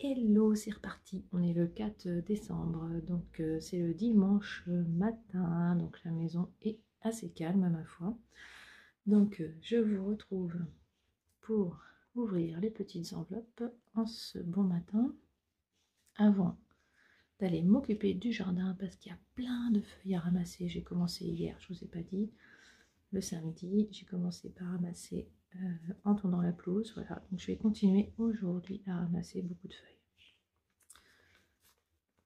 Hello, c'est reparti. On est le 4 décembre, donc c'est le dimanche matin, donc la maison est assez calme à ma foi. Donc je vous retrouve pour ouvrir les petites enveloppes en ce bon matin, avant d'aller m'occuper du jardin parce qu'il y a plein de feuilles à ramasser. J'ai commencé hier, je vous ai pas dit, le samedi, j'ai commencé par ramasser en tondant la pelouse, voilà. Donc je vais continuer aujourd'hui à ramasser beaucoup de feuilles.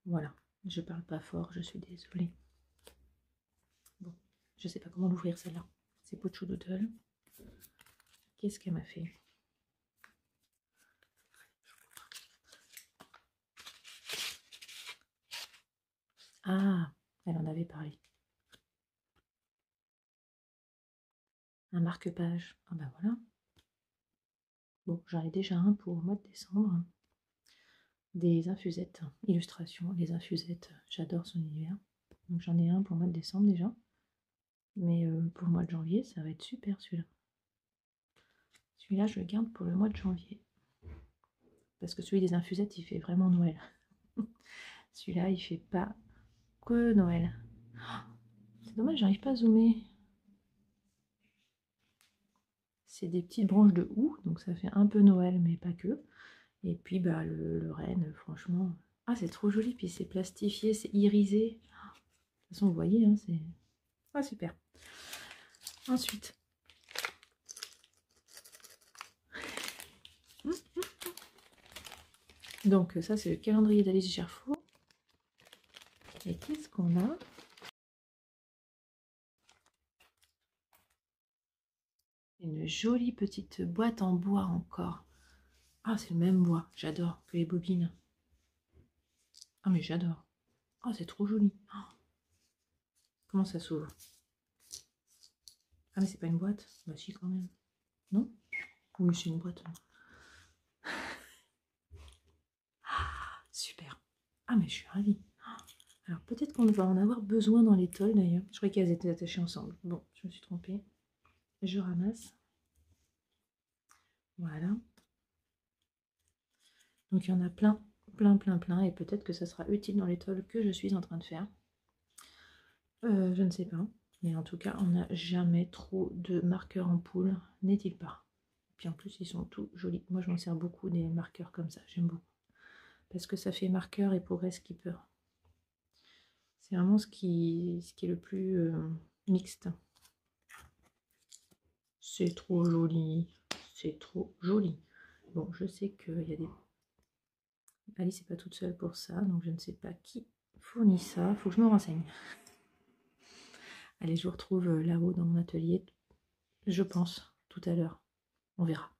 Voilà, je parle pas fort, je suis désolée. Bon, je sais pas comment l'ouvrir celle-là. C'est Pochou Doodle. Qu'est-ce qu'elle m'a fait? Ah, elle en avait parlé. Un marque-page. Ah ben voilà. Bon, j'en ai déjà un pour le mois de décembre. Des infusettes, illustration, les infusettes, j'adore son univers. Donc j'en ai un pour le mois de décembre déjà. Mais pour le mois de janvier, ça va être super celui-là. Celui-là, je le garde pour le mois de janvier. Parce que celui des infusettes, il fait vraiment Noël. Celui-là, il fait pas que Noël. C'est dommage, j'arrive pas à zoomer. C'est des petites branches de houx, donc ça fait un peu Noël, mais pas que. Et puis bah le renne, franchement. Ah, c'est trop joli, puis c'est plastifié, c'est irisé. De toute façon, vous voyez, hein, c'est. Ah, super. Ensuite. Donc, ça, c'est le calendrier d'Alice Gerfaut. Et qu'est-ce qu'on a? Une jolie petite boîte en bois encore. Ah, c'est le même bois, j'adore, que les bobines. Ah, mais j'adore. Ah, c'est trop joli. Oh. Comment ça s'ouvre? Ah, mais c'est pas une boîte? Bah si, quand même. Non? Oui, c'est une boîte. Ah, super. Ah, mais je suis ravie. Alors, peut-être qu'on va en avoir besoin dans l'étole, d'ailleurs. Je croyais qu'elles étaient attachées ensemble. Bon, je me suis trompée. Je ramasse. Voilà. Donc, il y en a plein, plein, plein, plein. Et peut-être que ça sera utile dans l'étole que je suis en train de faire. Je ne sais pas. Mais en tout cas, on n'a jamais trop de marqueurs en poule, n'est-il pas? Et puis en plus, ils sont tout jolis. Moi, je m'en sers beaucoup des marqueurs comme ça. J'aime beaucoup. Parce que ça fait marqueur et progress skipper. C'est vraiment ce qui est le plus mixte. C'est trop joli. C'est trop joli. Bon, je sais qu'il y a des... Alice n'est pas toute seule pour ça, donc je ne sais pas qui fournit ça. Faut que je me renseigne. Allez, je vous retrouve là-haut dans mon atelier. Je pense, tout à l'heure. On verra.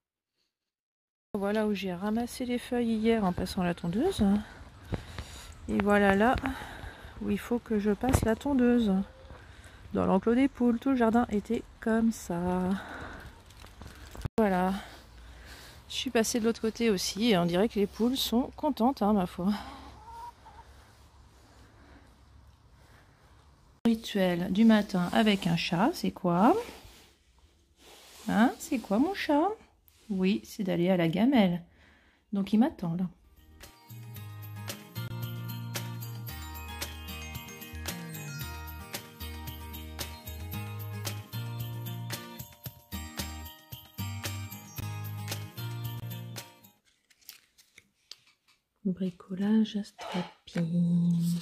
Voilà où j'ai ramassé les feuilles hier en passant la tondeuse. Et voilà là où il faut que je passe la tondeuse. Dans l'enclos des poules, tout le jardin était comme ça. Voilà. Je suis passée de l'autre côté aussi et on dirait que les poules sont contentes, hein, ma foi. Rituel du matin avec un chat, c'est quoi? Hein? C'est quoi mon chat? Oui, c'est d'aller à la gamelle. Donc il m'attend là. Bricolage à strapping.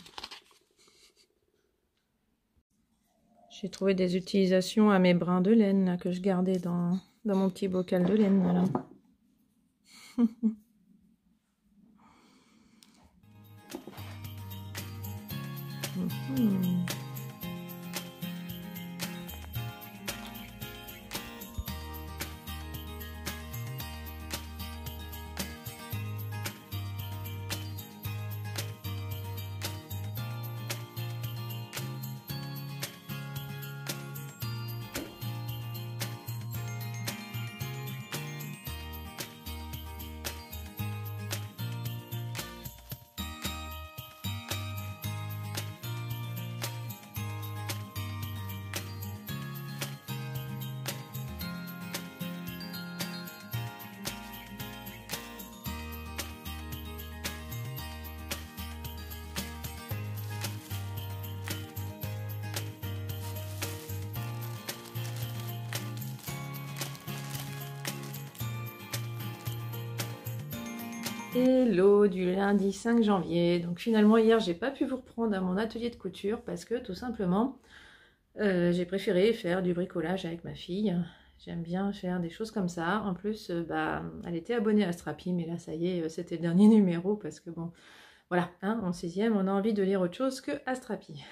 J'ai trouvé des utilisations à mes brins de laine là, que je gardais dans mon petit bocal de laine. Voilà. Hello du lundi 5 janvier. Donc finalement hier j'ai pas pu vous reprendre à mon atelier de couture parce que tout simplement j'ai préféré faire du bricolage avec ma fille. J'aime bien faire des choses comme ça. En plus elle était abonnée à Strapi, mais là ça y est, c'était le dernier numéro parce que bon voilà, hein, en 6e on a envie de lire autre chose que Astrapi.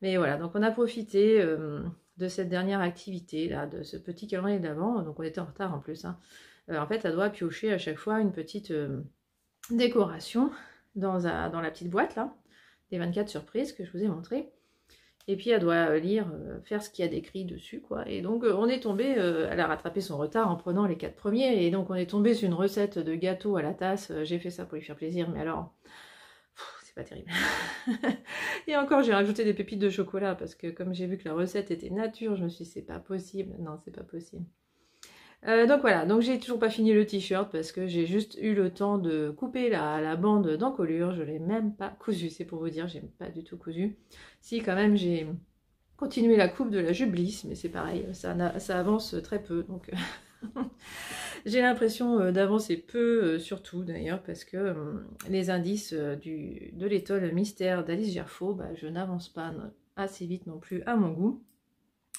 Mais voilà, donc on a profité de cette dernière activité là, de ce petit calendrier d'avant. Donc on était en retard en plus, hein. En fait, elle doit piocher à chaque fois une petite décoration dans la petite boîte là, des 24 surprises que je vous ai montré. Et puis elle doit lire, faire ce qu'il y a d'écrit dessus, quoi. Et donc on est tombé, elle a rattrapé son retard en prenant les 4 premiers. Et donc on est tombé sur une recette de gâteau à la tasse. J'ai fait ça pour lui faire plaisir, mais alors, c'est pas terrible. Et encore, j'ai rajouté des pépites de chocolat parce que comme j'ai vu que la recette était nature, je me suis dit c'est pas possible. Non, c'est pas possible. Donc voilà, donc j'ai toujours pas fini le t-shirt parce que j'ai juste eu le temps de couper la bande d'encolure. Je l'ai même pas cousu, c'est pour vous dire, j'ai pas du tout cousu. Si, quand même, j'ai continué la coupe de la jupe Bliss, mais c'est pareil, ça avance très peu. Donc j'ai l'impression d'avancer peu, surtout d'ailleurs, parce que les indices de l'étole mystère d'Alice Gerfaut, je n'avance pas assez vite non plus à mon goût.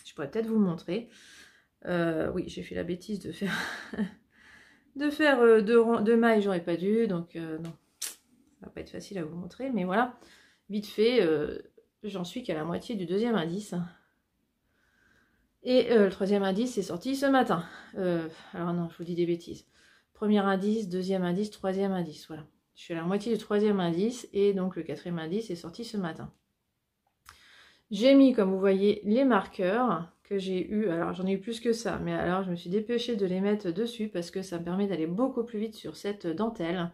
Je pourrais peut-être vous le montrer. Oui, j'ai fait la bêtise de faire deux mailles, j'aurais pas dû, donc non, ça va pas être facile à vous montrer, mais voilà, vite fait, j'en suis qu'à la moitié du deuxième indice. Et le troisième indice est sorti ce matin. Alors non, je vous dis des bêtises. Premier indice, deuxième indice, troisième indice, voilà. Je suis à la moitié du troisième indice, et donc le quatrième indice est sorti ce matin. J'ai mis, comme vous voyez, les marqueurs que j'ai eu. Alors j'en ai eu plus que ça, mais alors je me suis dépêchée de les mettre dessus parce que ça me permet d'aller beaucoup plus vite sur cette dentelle.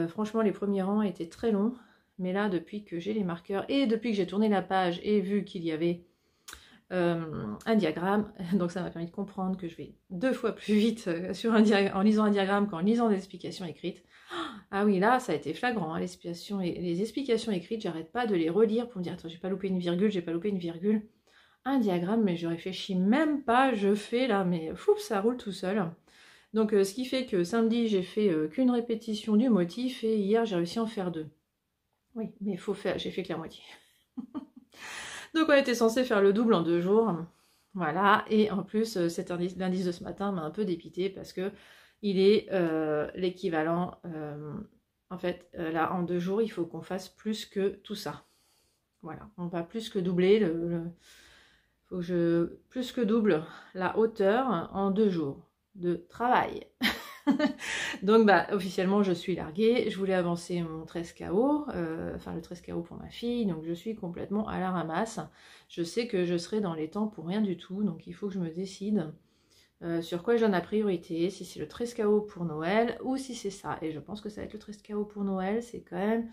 Franchement, les premiers rangs étaient très longs, mais là, depuis que j'ai les marqueurs et depuis que j'ai tourné la page et vu qu'il y avait un diagramme, donc ça m'a permis de comprendre que je vais 2 fois plus vite en lisant un diagramme qu'en lisant des explications écrites. Ah oui, là, ça a été flagrant, hein, les explications écrites, j'arrête pas de les relire pour me dire, attends, j'ai pas loupé une virgule, j'ai pas loupé une virgule. Un diagramme, mais je réfléchis même pas, je fais là, mais fou, ça roule tout seul. Donc, ce qui fait que samedi, j'ai fait qu'une répétition du motif, et hier, j'ai réussi à en faire 2. Oui, mais j'ai fait que la moitié. Donc, on était censé faire le double en 2 jours. Voilà, et en plus, l'indice de ce matin m'a un peu dépité parce que il est l'équivalent, en fait, là, en 2 jours, il faut qu'on fasse plus que tout ça. Voilà, on va plus que doubler faut que je plus que double la hauteur en 2 jours de travail. Donc officiellement je suis larguée, je voulais avancer mon 13 KO, enfin le 13 KO pour ma fille, donc je suis complètement à la ramasse. Je sais que je serai dans les temps pour rien du tout, donc il faut que je me décide sur quoi je donne la priorité, si c'est le 13 KO pour Noël ou si c'est ça. Et je pense que ça va être le 13 KO pour Noël, c'est quand même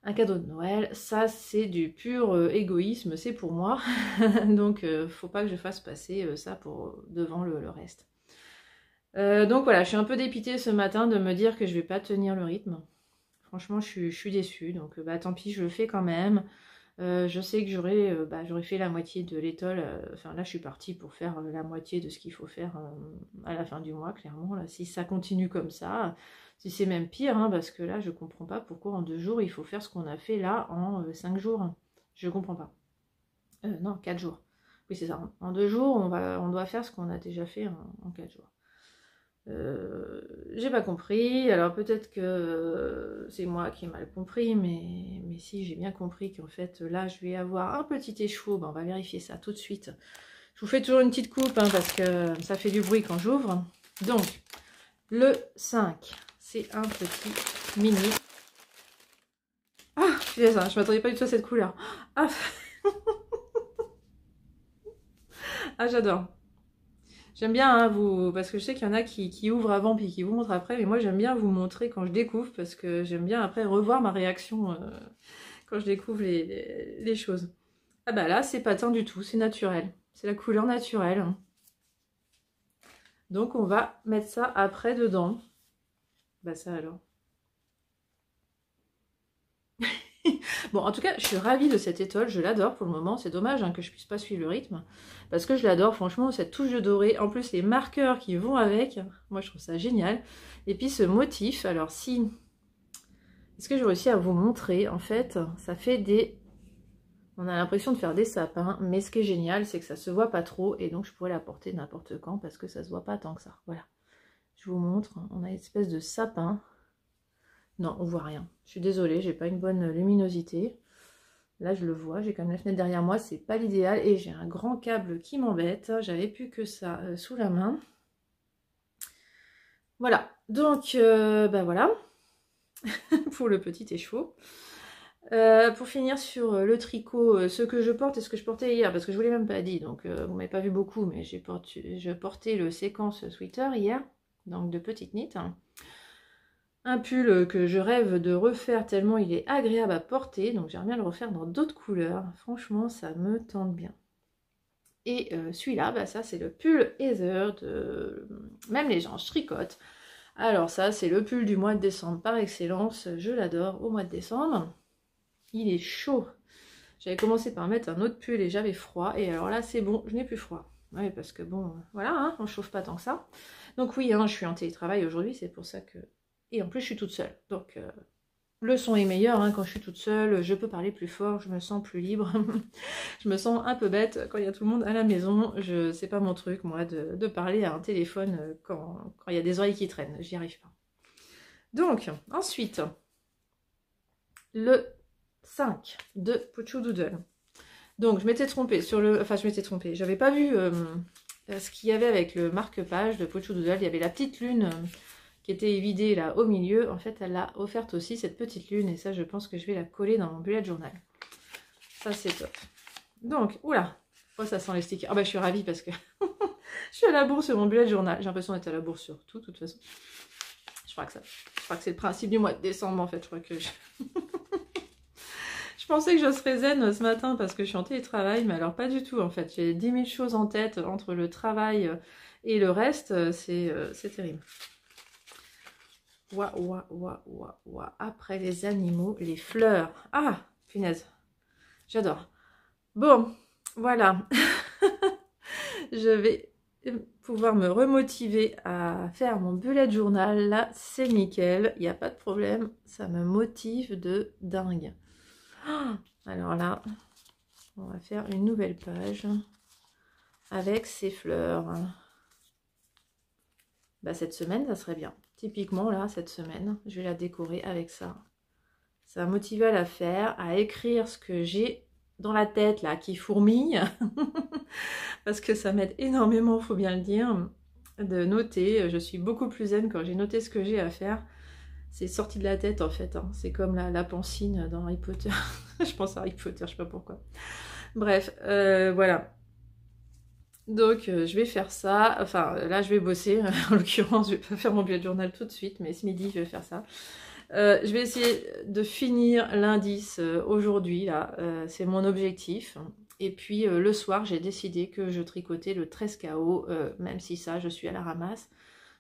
un cadeau de Noël, ça c'est du pur égoïsme, c'est pour moi. Donc faut pas que je fasse passer ça devant le reste. Donc voilà, je suis un peu dépitée ce matin de me dire que je vais pas tenir le rythme. Franchement, je suis déçue, donc tant pis, je le fais quand même. Je sais que j'aurais fait la moitié de l'étole. Enfin là, je suis partie pour faire la moitié de ce qu'il faut faire à la fin du mois, clairement. Là, si ça continue comme ça, si c'est même pire, hein, parce que là, je comprends pas pourquoi en 2 jours, il faut faire ce qu'on a fait là en 5 jours. Je comprends pas. Non, 4 jours. Oui, c'est ça. En 2 jours, on doit faire ce qu'on a déjà fait en 4 jours. J'ai pas compris, alors peut-être que c'est moi qui ai mal compris, mais si j'ai bien compris qu'en fait là je vais avoir un petit écheveau, on va vérifier ça tout de suite. Je vous fais toujours une petite coupe hein, parce que ça fait du bruit quand j'ouvre. Donc le 5, c'est un petit mini. Ah, je m'attendais pas du tout à cette couleur. Ah, ah j'adore. J'aime bien, hein, parce que je sais qu'il y en a qui ouvrent avant puis qui vous montrent après, mais moi j'aime bien vous montrer quand je découvre, parce que j'aime bien après revoir ma réaction quand je découvre les choses. Ah bah là, c'est pas teint du tout, c'est naturel. C'est la couleur naturelle. Donc on va mettre ça après dedans. Bah ça alors. Bon, en tout cas, je suis ravie de cette étole, je l'adore pour le moment. C'est dommage hein, que je puisse pas suivre le rythme, parce que je l'adore, franchement, cette touche de doré. En plus, les marqueurs qui vont avec, moi je trouve ça génial. Et puis ce motif, alors si... Est-ce que j'ai réussi à vous montrer? En fait, ça fait des... On a l'impression de faire des sapins, mais ce qui est génial, c'est que ça se voit pas trop, et donc je pourrais la porter n'importe quand, parce que ça se voit pas tant que ça. Voilà, je vous montre, on a une espèce de sapin. Non, on voit rien. Je suis désolée, j'ai pas une bonne luminosité. Là, je le vois, j'ai quand même la fenêtre derrière moi, c'est pas l'idéal. Et j'ai un grand câble qui m'embête. J'avais plus que ça sous la main. Voilà, donc, bah voilà, pour le petit écheveau. Pour finir sur le tricot, ce que je porte et ce que je portais hier, parce que je vous l'ai même pas dit, donc vous m'avez pas vu beaucoup, mais je portais le séquence sweater hier, donc de petite knit. Un pull que je rêve de refaire tellement il est agréable à porter, donc j'aimerais bien le refaire dans d'autres couleurs. Franchement, ça me tente bien. Et celui-là, bah, ça c'est le pull Heather de Même les gens, je tricote. Alors ça, c'est le pull du mois de décembre par excellence. Je l'adore au mois de décembre. Il est chaud. J'avais commencé par mettre un autre pull et j'avais froid. Et alors là, c'est bon, je n'ai plus froid. Oui, parce que bon, voilà, hein, on ne chauffe pas tant que ça. Donc oui, hein, je suis en télétravail aujourd'hui, c'est pour ça que... Et en plus, je suis toute seule. Donc, le son est meilleur hein, quand je suis toute seule. Je peux parler plus fort, je me sens plus libre. Je me sens un peu bête quand il y a tout le monde à la maison. C'est pas mon truc, moi, de parler à un téléphone quand il y a des oreilles qui traînent. J'y arrive pas. Donc, ensuite, le 5 de Pochou Doodle. Donc, je m'étais trompée sur le... Enfin, je m'étais trompée. J'avais pas vu ce qu'il y avait avec le marque-page de Pochou Doodle. Il y avait la petite lune... qui était évidée là au milieu. En fait, elle a offerte aussi cette petite lune. Et ça, je pense que je vais la coller dans mon bullet journal. Ça, c'est top. Donc, oula. Oh, ça sent les stickers. Ah bah, je suis ravie parce que je suis à la bourre sur mon bullet journal. J'ai l'impression d'être à la bourre sur tout, de toute façon. Je crois que c'est le principe du mois de décembre, en fait. Je crois que je pensais que je serais zen ce matin parce que je suis en télétravail. Mais alors, pas du tout, en fait. J'ai 10 000 choses en tête entre le travail et le reste. C'est terrible. Ouah. Après les animaux, les fleurs. Ah, punaise. J'adore. Bon, voilà. Je vais pouvoir me remotiver à faire mon bullet journal. Là, c'est nickel. Il n'y a pas de problème. Ça me motive de dingue. Alors là, on va faire une nouvelle page avec ces fleurs. Bah, cette semaine, ça serait bien. Typiquement, là, cette semaine, je vais la décorer avec ça. Ça va motiver à la faire, à écrire ce que j'ai dans la tête, là, qui fourmille. Parce que ça m'aide énormément, il faut bien le dire, de noter. Je suis beaucoup plus zen quand j'ai noté ce que j'ai à faire. C'est sorti de la tête, en fait. Hein. C'est comme la pancine dans Harry Potter. Je pense à Harry Potter, je sais pas pourquoi. Bref, voilà. Donc je vais faire ça, enfin là je vais bosser, en l'occurrence je vais pas faire mon bullet journal tout de suite, mais ce midi je vais faire ça. Je vais essayer de finir l'indice aujourd'hui, là, c'est mon objectif. Et puis le soir j'ai décidé que je tricotais le 13 KO, même si ça je suis à la ramasse.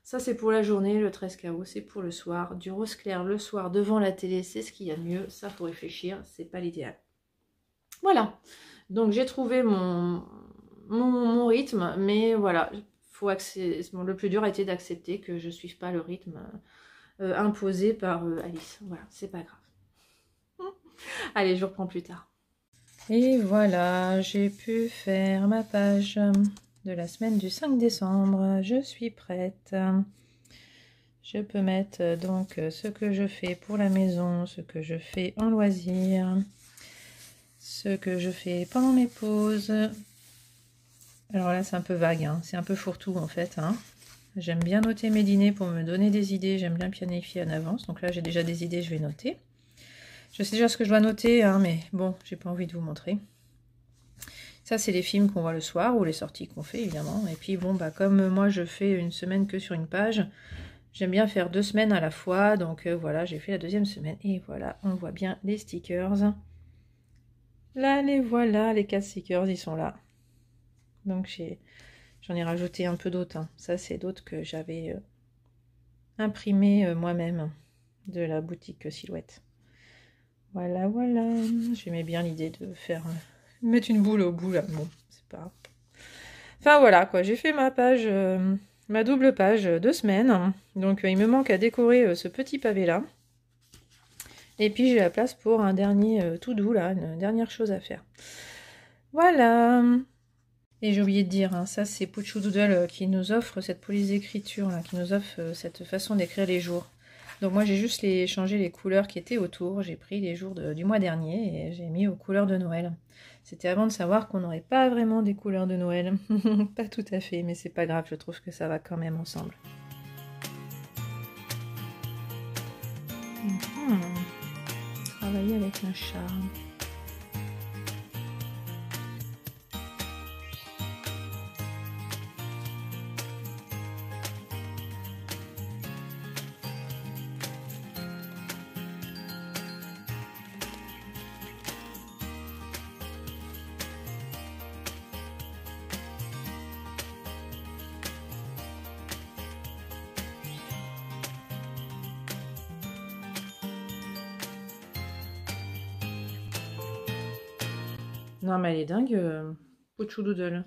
Ça c'est pour la journée, le 13 KO c'est pour le soir. Du rose clair le soir devant la télé, c'est ce qu'il y a de mieux, ça faut réfléchir, c'est pas l'idéal. Voilà, donc j'ai trouvé mon rythme, mais voilà, le plus dur a été d'accepter que je ne suive pas le rythme imposé par Alice. Voilà, c'est pas grave. Allez, je reprends plus tard. Et voilà, j'ai pu faire ma page de la semaine du 5 décembre. Je suis prête. Je peux mettre donc ce que je fais pour la maison, ce que je fais en loisir, ce que je fais pendant mes pauses. Alors là, c'est un peu vague, hein. C'est un peu fourre-tout en fait. Hein. J'aime bien noter mes dîners pour me donner des idées. J'aime bien planifier en avance. Donc là, j'ai déjà des idées, je vais noter. Je sais déjà ce que je dois noter, hein, mais bon, j'ai pas envie de vous montrer. Ça, c'est les films qu'on voit le soir ou les sorties qu'on fait, évidemment. Et puis bon, bah comme moi, je fais une semaine que sur une page, j'aime bien faire 2 semaines à la fois. Donc voilà, j'ai fait la 2e semaine. Et voilà, on voit bien les stickers. Là, les voilà, les 4 stickers, ils sont là. Donc j'en ai rajouté un peu d'autres. Hein. Ça, c'est d'autres que j'avais imprimés moi-même de la boutique Silhouette. Voilà, voilà. J'aimais bien l'idée de faire mettre une boule au bout là. Bon, c'est pas. Enfin voilà quoi. J'ai fait ma page, ma double page de semaine. Donc il me manque à décorer ce petit pavé là. Et puis j'ai la place pour un dernier tout doux là, une dernière chose à faire. Voilà. Et j'ai oublié de dire, hein, ça c'est Pouchou Doodle qui nous offre cette police d'écriture là, qui nous offre cette façon d'écrire les jours. Donc moi j'ai juste changé les couleurs qui étaient autour, j'ai pris les jours du mois dernier et j'ai mis aux couleurs de Noël. C'était avant de savoir qu'on n'aurait pas vraiment des couleurs de Noël. Pas tout à fait, mais c'est pas grave, je trouve que ça va quand même ensemble. Travailler avec un chat. Non mais elle est dingue, Pouchou Doodle.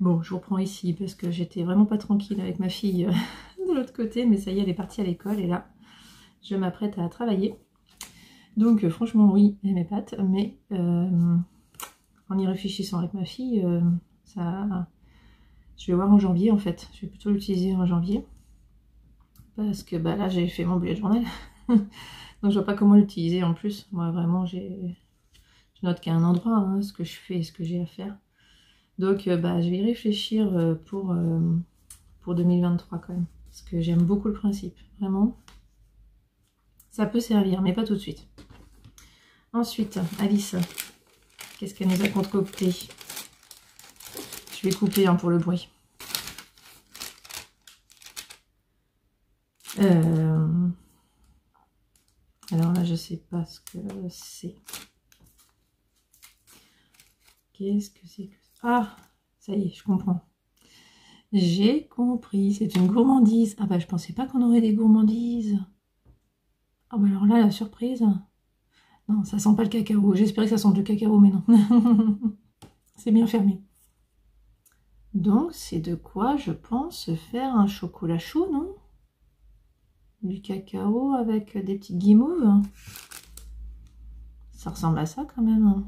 Bon, je vous reprends ici parce que j'étais vraiment pas tranquille avec ma fille de l'autre côté, mais ça y est, elle est partie à l'école et là, je m'apprête à travailler. Donc franchement, oui, elle m'épate, mais en y réfléchissant avec ma fille, ça, je vais voir en janvier en fait. Je vais plutôt l'utiliser en janvier parce que bah là, j'ai fait mon bullet journal, donc je vois pas comment l'utiliser en plus. Moi, vraiment, je note qu'à un endroit hein, ce que je fais et ce que j'ai à faire. Donc bah, je vais y réfléchir pour 2023 quand même. Parce que j'aime beaucoup le principe. Vraiment, ça peut servir, mais pas tout de suite. Ensuite, Alice, qu'est-ce qu'elle nous a concocté? Je vais couper hein, pour le bruit. Alors là, je sais pas ce que c'est. Qu'est-ce que c'est que ça? Ah, ça y est, je comprends. J'ai compris, c'est une gourmandise. Ah bah je pensais pas qu'on aurait des gourmandises. Ah bah alors là, la surprise. Non, ça sent pas le cacao. J'espérais que ça sente le cacao, mais non. C'est bien fermé. Donc c'est de quoi, je pense, faire un chocolat chaud, non? Du cacao avec des petites guimauves. Ça ressemble à ça quand même.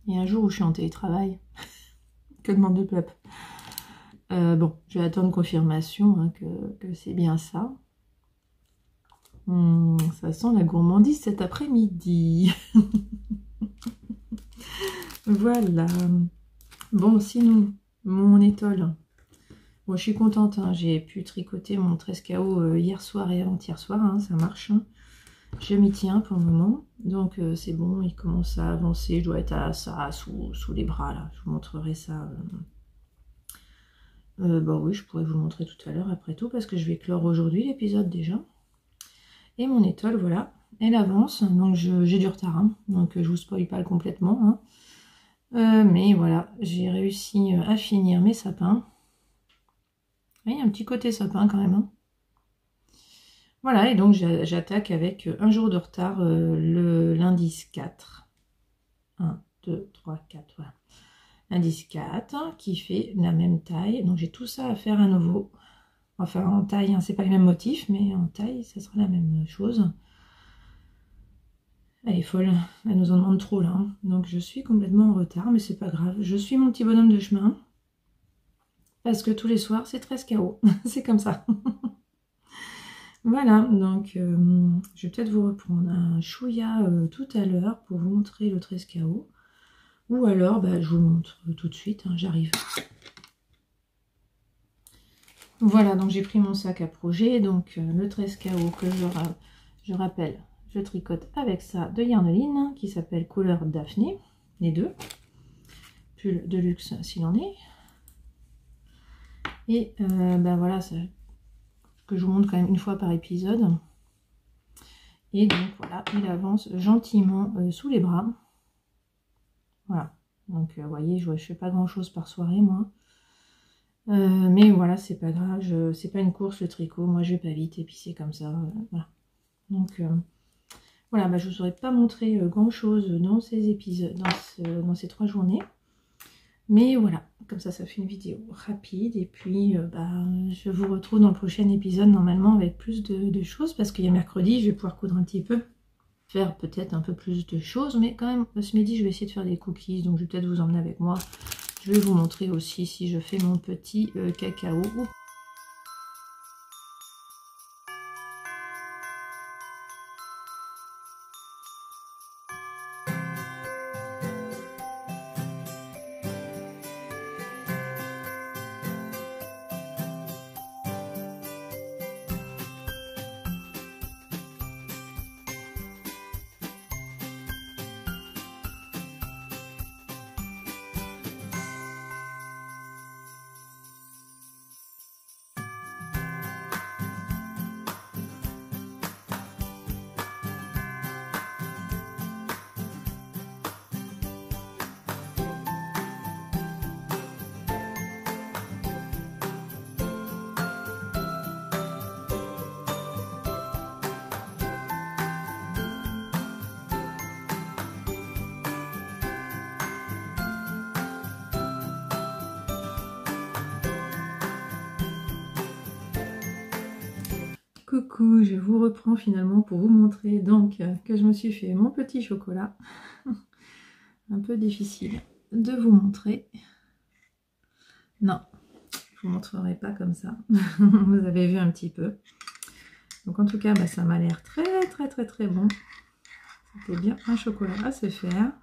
Et un jour où je suis en télétravail, que demande le peuple? Bon, je vais attendre confirmation hein, que c'est bien ça. Ça sent la gourmandise cet après-midi. Voilà. Bon, sinon, mon étole. Bon, je suis contente, hein, j'ai pu tricoter mon 13KO hier soir et avant-hier soir, hein, ça marche. Hein. Je m'y tiens pour le moment, donc c'est bon, il commence à avancer, je dois être à ça sous les bras, là, je vous montrerai ça. Bah oui, je pourrais vous montrer tout à l'heure après tout, parce que je vais clore aujourd'hui l'épisode déjà. Et mon étole, voilà, elle avance, donc j'ai du retard, hein, donc je vous spoil pas complètement. Hein. Mais voilà, j'ai réussi à finir mes sapins. Il y a un petit côté sapin quand même. Hein. Voilà, et donc j'attaque avec un jour de retard l'indice 4. 1, 2, 3, 4, voilà. Indice 4 qui fait la même taille. Donc j'ai tout ça à faire à nouveau. Enfin en taille, hein, c'est pas les mêmes motifs, mais en taille, ça sera la même chose. Elle est folle, elle nous en demande trop là. Hein. Donc je suis complètement en retard, mais c'est pas grave. Je suis mon petit bonhomme de chemin. Parce que tous les soirs, c'est 13 KO. C'est comme ça. Voilà, donc je vais peut-être vous reprendre un chouïa tout à l'heure pour vous montrer le 13 KO. Ou alors, bah, je vous montre tout de suite, hein, j'arrive. Voilà, donc j'ai pris mon sac à projet. Donc le 13 KO que je rappelle, je tricote avec ça de Yarneline qui s'appelle Couleur Daphné, les deux. Pull de luxe s'il en est. Et ben voilà, ça, que je vous montre quand même une fois par épisode. Et donc voilà, il avance gentiment sous les bras. Voilà, donc vous voyez, je fais pas grand chose par soirée moi. Mais voilà, c'est pas grave, c'est pas une course le tricot, moi je vais pas vite et puis c'est comme ça, voilà. Donc voilà, bah, je vous aurais pas montré grand chose dans ces épisodes, dans ces 3 journées. Mais voilà, comme ça fait une vidéo rapide et puis bah, je vous retrouve dans le prochain épisode normalement avec plus de choses parce qu'il y a mercredi, je vais pouvoir coudre un petit peu, faire peut-être un peu plus de choses, mais quand même ce midi je vais essayer de faire des cookies, donc je vais peut-être vous emmener avec moi. Je vais vous montrer aussi si je fais mon petit cacao. Coucou, je vous reprends finalement pour vous montrer donc que je me suis fait mon petit chocolat. Un peu difficile de vous montrer. Non, je vous montrerai pas comme ça. Vous avez vu un petit peu. Donc en tout cas, bah, ça m'a l'air très bon. C'était bien un chocolat à se faire.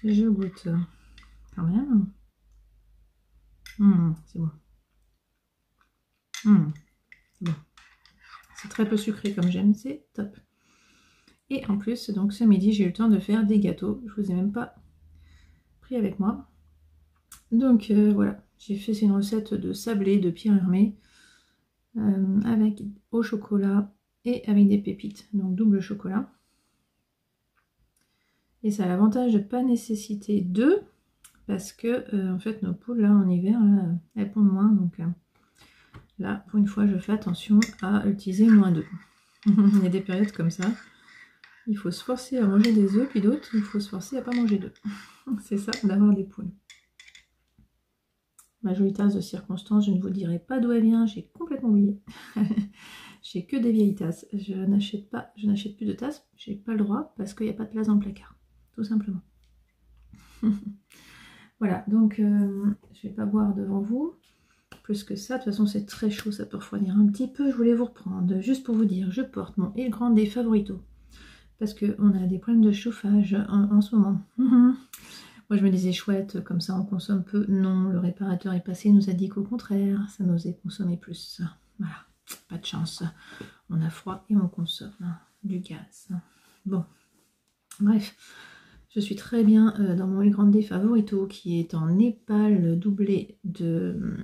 Je goûte quand même. C'est bon. C'est bon. C'est très peu sucré comme j'aime, c'est top. Et en plus, donc ce midi, j'ai eu le temps de faire des gâteaux. Je vous ai même pas pris avec moi. Donc voilà, j'ai fait une recette de sablé de Pierre Hermé avec au chocolat et avec des pépites, donc double chocolat. Et ça a l'avantage de ne pas nécessiter d'œufs parce que en fait nos poules là en hiver là, elles pondent moins, donc là pour une fois je fais attention à utiliser moins d'œufs. Il y a des périodes comme ça, il faut se forcer à manger des œufs, puis d'autres il faut se forcer à pas manger d'œufs. C'est ça d'avoir des poules. Ma jolie tasse de circonstance, je ne vous dirai pas d'où elle vient, j'ai complètement oublié. J'ai que des vieilles tasses, je n'achète plus de tasses, j'ai pas le droit parce qu'il n'y a pas de place dans le placard, tout simplement. Voilà, donc je vais pas boire devant vous plus que ça. De toute façon, c'est très chaud, ça peut refroidir un petit peu. Je voulais vous reprendre juste pour vous dire, je porte mon Il Grande Favorito parce qu'on a des problèmes de chauffage en ce moment. Moi, je me disais chouette, comme ça on consomme peu. Non, le réparateur est passé, il nous a dit qu'au contraire, ça nous faisait consommer plus. Voilà, pas de chance. On a froid et on consomme du gaz. Bon, bref. Je suis très bien dans mon Il Grande Favorito qui est en népal doublé de,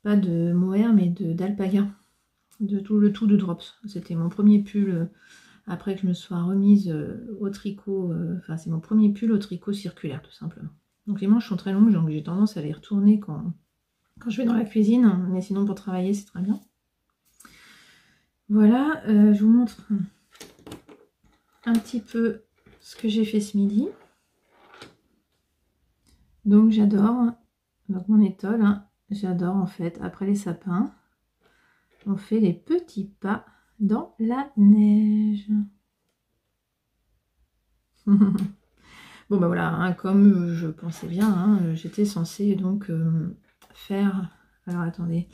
pas de mohair mais d'alpaga, le tout de drops. C'était mon premier pull après que je me sois remise au tricot, enfin c'est mon premier pull au tricot circulaire tout simplement. Donc les manches sont très longues, donc j'ai tendance à les retourner quand je vais dans la cuisine, mais sinon pour travailler c'est très bien. Voilà, je vous montre un petit peu ce que j'ai fait ce midi. Donc j'adore, donc mon étole, j'adore en fait, après les sapins, on fait les petits pas dans la neige. Bon bah voilà, comme je pensais bien, j'étais censée donc faire, alors attendez,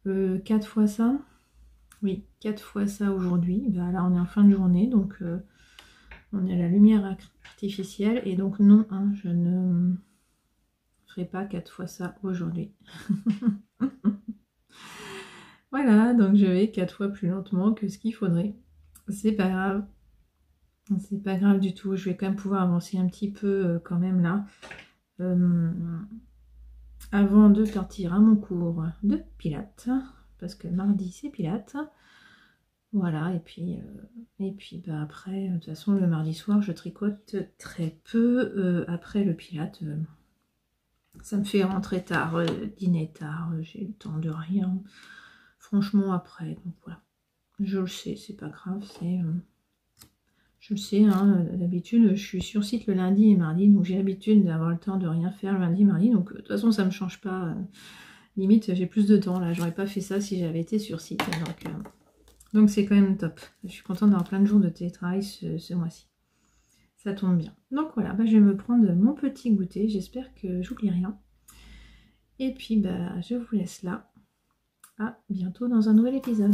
4 fois ça, oui, 4 fois ça aujourd'hui. Bah là on est en fin de journée, donc on est à la lumière artificielle, et donc non, je ne ferai pas 4 fois ça aujourd'hui. Voilà, donc je vais 4 fois plus lentement que ce qu'il faudrait. C'est pas grave. C'est pas grave du tout. Je vais quand même pouvoir avancer un petit peu quand même là. Avant de partir à mon cours de pilates. Parce que mardi c'est pilates. Voilà, et puis bah, après, de toute façon le mardi soir je tricote très peu après le pilates. Ça me fait rentrer tard, dîner tard, j'ai le temps de rien. Franchement, après, donc voilà. Je le sais, c'est pas grave, je le sais, hein, d'habitude, je suis sur site le lundi et mardi, donc j'ai l'habitude d'avoir le temps de rien faire le lundi et mardi, donc de toute façon, ça me change pas. Limite, j'ai plus de temps, là, j'aurais pas fait ça si j'avais été sur site, donc c'est quand même top. Je suis contente d'avoir plein de jours de télétravail ce mois-ci. Ça tombe bien. Donc voilà, bah, je vais me prendre mon petit goûter. J'espère que j'oublie rien. Et puis, bah, je vous laisse là. À bientôt dans un nouvel épisode.